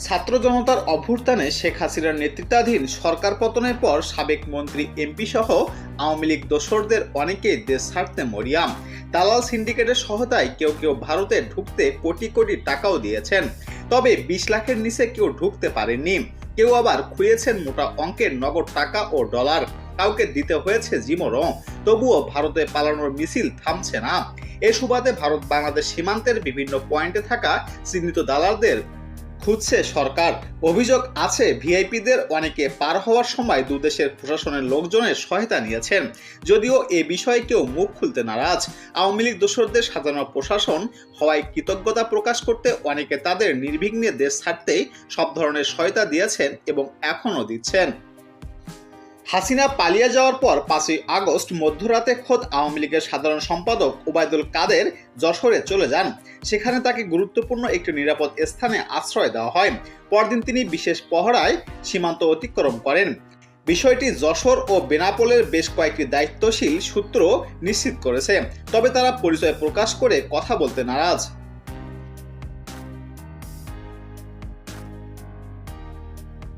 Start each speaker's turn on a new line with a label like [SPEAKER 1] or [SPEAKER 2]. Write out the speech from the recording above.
[SPEAKER 1] ছাত্র জনতার অভ্যুত্থানে শেখ হাসিনার নেতৃত্বাধীন সরকার পতনের পর সাবেক মন্ত্রী এমপি সহ আওয়ামী লীগ দোসরদের অনেকেই দেশ ছাড়তে মরিয়া। দালাল সিন্ডিকেটের সহায়তায় কেউ কেউ ভারতে ঢুকতে কোটি কোটি টাকাও দিয়েছেন, তবে 20 লাখের নিচে কেউ ঢুকতে পারেননি। কেউ আবার খুইয়েছেন মোটা অঙ্কের নগদ টাকা ও ডলার, কাউকে দিতে হয়েছে জীবনও। তবুও ভারতে পালানোর মিছিল থামছে না। এ সুবাদে ভারত বাংলাদেশ সীমান্তের বিভিন্ন পয়েন্টে থাকা চিহ্নিত দালালদের খুঁজছে সরকার। অভিযোগ আছে ভিআইপিদের অনেকে পার হওয়ার সময় দুদেশের প্রশাসনের লোকজনের সহায়তা নিয়েছেন। যদিও এ বিষয়ে কেউ মুখ খুলতে নারাজ। আওয়ামী লীগ দোসরদের সাজানো প্রশাসন হওয়ায় কৃতজ্ঞতা প্রকাশ করতে অনেকে তাদের নির্বিঘ্নে দেশ ছাড়তেই সব ধরনের সহায়তা দিয়েছেন এবং এখনও দিচ্ছেন। হাসিনা পালিয়ে যাওয়ার পর 5ই আগস্ট মধ্যরাতে খোদ আওয়ামী লীগের সাধারণ সম্পাদক ওবায়দুল কাদের যশোরে চলে যান। সেখানে তাকে গুরুত্বপূর্ণ একটি নিরাপদ স্থানে আশ্রয় দেওয়া হয়। পরদিন তিনি বিশেষ পহরায় সীমান্ত অতিক্রম করেন। বিষয়টি যশোর ও বেনাপোলের বেশ কয়েকটি দায়িত্বশীল সূত্র নিশ্চিত করেছে, তবে তারা পরিচয় প্রকাশ করে কথা বলতে নারাজ।